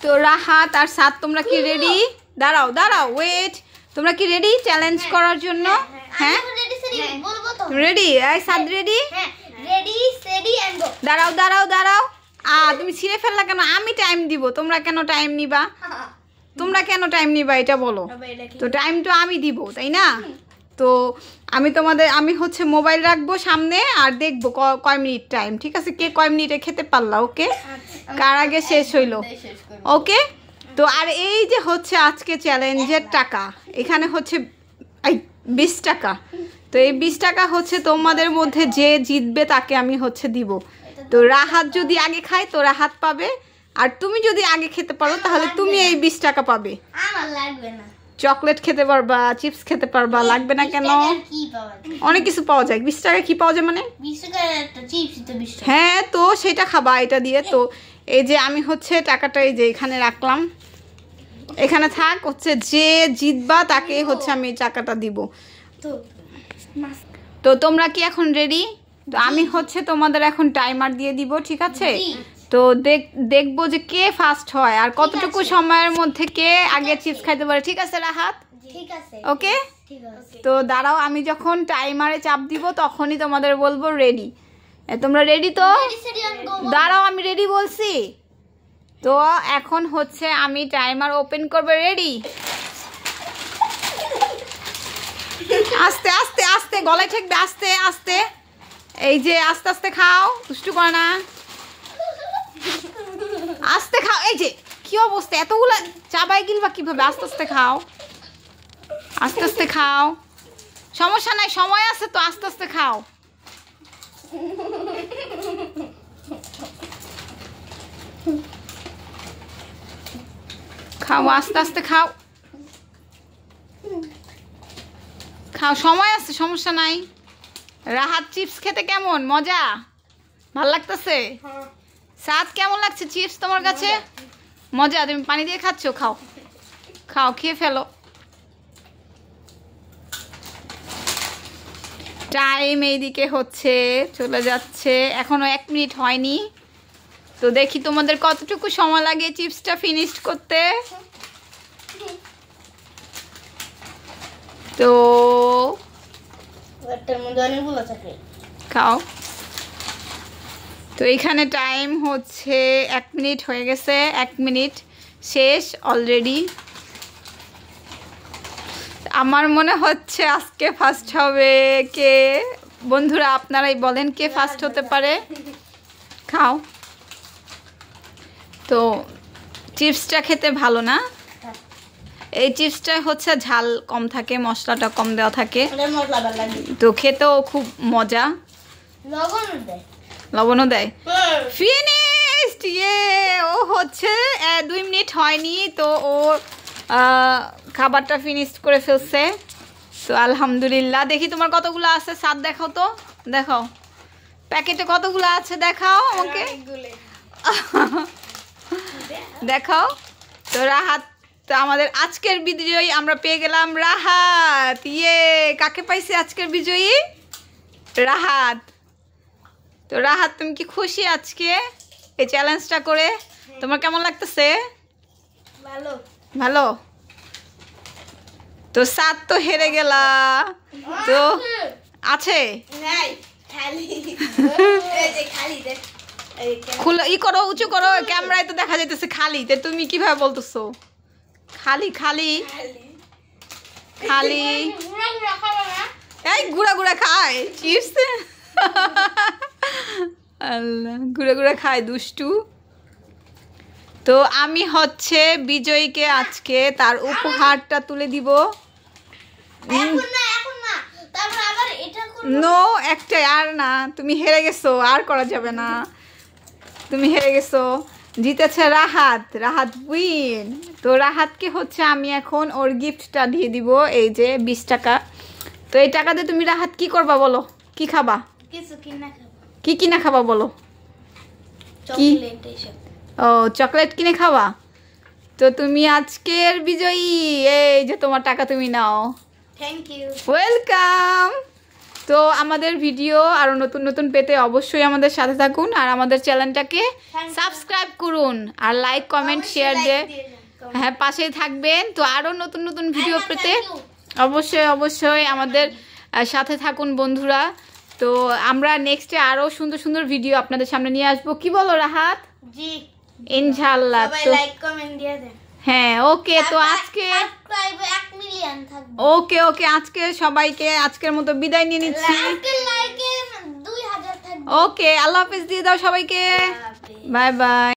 তো রাহাত আর সাদ তোমরা কি রেডি? দাঁড়াও দাঁড়াও, ওয়েট। তোমরা কি রেডি চ্যালেঞ্জ করার জন্য? হ্যাঁ রেডি। এই সাদ ready? Ready steady and go. দাঁড়াও দাঁড়াও দাঁড়াও। তুমি ছিঁড়ে ফেললা কেন? আমি টাইম দিব, তোমরা কেন টাইম নিবা? তোমরা কেন টাইম নিবা এটা বলো। তো টাইম তো আমি দিব, তাই না? তো আমি হচ্ছে মোবাইল রাখবো সামনে আর দেখবো কয় মিনিট টাইম, ঠিক আছে? কে কয় মিনিটে খেতে পারলা, ওকে? কার আগে শেষ হইলো, ওকে? তো আর এই যে হচ্ছে আজকে চ্যালেঞ্জের টাকা, এখানে হচ্ছে 20 টাকা। তো এই 20 টাকা হচ্ছে তোমাদের মধ্যে যে জিতবে তাকে আমি হচ্ছে দিব। তো রাহাত যদি আগে খায় তো রাহাত পাবে, আর তুমি যদি আগে খেতে পারো তাহলে তুমি এই 20 টাকা পাবে। আমার লাগবে না। চকলেট খেতে পারবা, চিপস খেতে পারবা। লাগবে না কেন? অনেক কিছু পাওয়া যায়। 20 টাকা কি পাওয়া যায় মানে? 20 টাকার একটা চিপস তো 20 টাকা। হ্যাঁ, তো সেটা খাবা এটা দিয়ে। তো এই যে আমি হচ্ছে টাকাটা এই যে এখানে রাখলাম, এখানে থাক। হচ্ছে যে জিতবা তাকে হচ্ছে আমি টাকাটা দিব। তো তোমরা কি এখন রেডি? তো আমি হচ্ছে তোমাদের এখন টাইমার দিয়ে দিব, ঠিক আছে? তো দেখবো যে কে ফার্স্ট হয় আর কতটুকু সময়ের মধ্যে কে আগে চিপস খাইতে পারে, ঠিক আছে রাহাত? ঠিক আছে, ওকে। ঠিক আছে। তো দাঁড়াও, আমি যখন টাইমারে চাপ দিব তখনই তোমাদের বলবো রেডি। তোমরা রেডি তো? দাঁড়াও, আমি রেডি বলছি তো। এখন হচ্ছে আমি টাইমার ওপেন করবো। রেডি? আস্তে আস্তে আস্তে, গলায় ঠেকবে, আস্তে আস্তে। এই যে আস্তে আস্তে খাও, দুষ্টু করে না। আস্তে খাও। এই যে কি অবস্থা, এতগুলা চাবাই গিলবা কিভাবে? আস্তে আস্তে খাও, আস্তে আস্তে খাও। সমস্যা নাই, সময় আছে তো, আস্তে আস্তে খাও। খাও, আস্তে আস্তে খাও, খাও, সময় আছে, সমস্যা নাই। রাহাত চিপস খেতে কেমন মজা? ভাল লাগতেছে? সাদ কেমন লাগছে চিপস তোমার কাছে? মজা। তুমি পানি দিয়ে খাচ্ছো? খাও খাও, খেয়ে ফেলো। টাইম এইদিকে হচ্ছে চলে যাচ্ছে, এখনো 1 মিনিট হয়নি। তো দেখি তোমাদের কতটুকু সময় লাগে চিপসটা ফিনিশ করতে। তো খাও। তো এখানে টাইম হচ্ছে 1 মিনিট হয়ে গেছে, 1 মিনিট শেষ অলরেডি। আমার মনে হচ্ছে আজকে ফার্স্ট হবে কে? বন্ধুরা আপনারাই বলেন কে ফার্স্ট হতে পারে। খাও। তো চিপসটা খেতে ভালো না? এই চিপসটা হচ্ছে ঝাল কম থাকে, মশলাটা কম দেওয়া থাকে, তো খেতেও খুব মজা। লবণও দেয়। ফিনিশড! ইয়ে, ও হচ্ছে 2 মিনিট হয়নি তো ও খাবারটা ফিনিশ করে ফেলছে। তো আলহামদুলিল্লাহ। দেখি তোমার কতগুলো আছে, সাদ দেখাও তো, দেখাও প্যাকেটে কতগুলো আছে, দেখাও আমাকে, দেখাও। তো রাহাত, তো আমাদের আজকের বিজয়ী আমরা পেয়ে গেলাম রাহাত। ইয়ে, কাকে পাইছি আজকের বিজয়ী? রাহাত। তো রাহাত, তুমি কি খুশি আজকে এই চ্যালেঞ্জটা করে? তোমার কেমন লাগতেছে? ভালো। ভালো। তো সাদ তো হেরে গেলা। তো আছে খুলে ই করো, উঁচু করো, ক্যামেরায় তো দেখা যাইতেছে খালি। তো তুমি কিভাবে বলতেছো খালি খালি খালি? এই গুড়া গুড়া খায় চিপস। আল্লাহ, গুড়া গুড়া খায় দুষ্টু। তো আমি হচ্ছে বিজয়ীকে আজকে তার উপহারটা তুলে দিব। নো, একটাই, আর না। তুমি হেরে গেছো, আর করা যাবে না। তুমি হেরে গেছো। জিতেছে রাহাত, রাহাত উইন। তো রাহাতকে হচ্ছে আমি এখন ওর গিফটটা দিয়ে দিব, এই যে 20 টাকা। তো এই টাকা দিয়ে তুমি রাহাত কি করবা বলো? কি খাবা? কি কিনা খাবা বলো? কি? ও, চকলেট কিনে খাওয়া। তো তুমি আজকের বিজয়ী। এই যে তোমার টাকা, তুমি নাও। Thank you. ওয়েলকাম। তো আমাদের ভিডিও আরো নতুন নতুন পেতে অবশ্যই আমাদের সাথে থাকুন আর আমাদের চ্যানেলটাকে সাবস্ক্রাইব করুন আর লাইক কমেন্ট শেয়ার দিয়ে হ্যাঁ পাশেই থাকবেন। তো আরো নতুন নতুন ভিডিও পেতে অবশ্যই অবশ্যই আমাদের সাথে থাকুন বন্ধুরা। তো আমরা নেক্সটে আরো সুন্দর সুন্দর ভিডিও আপনাদের সামনে নিয়ে আসবো, কি বলো রাহাত? জি ইনশাআল্লাহ। সবাই তো লাইক কমেন্ট দিয়ে দেন। হ্যাঁ ওকে, তো আজকে সাবস্ক্রাইবে 1 মিলিয়ন থাকবে। ওকে ওকে আজকে সবাইকে আজকের মতো বিদায় নিয়ে নিচ্ছি। লাইকে 2000 থাকবে। ওকে আল্লাহ হাফেজ দিয়ে দাও সবাইকে, বাই বাই।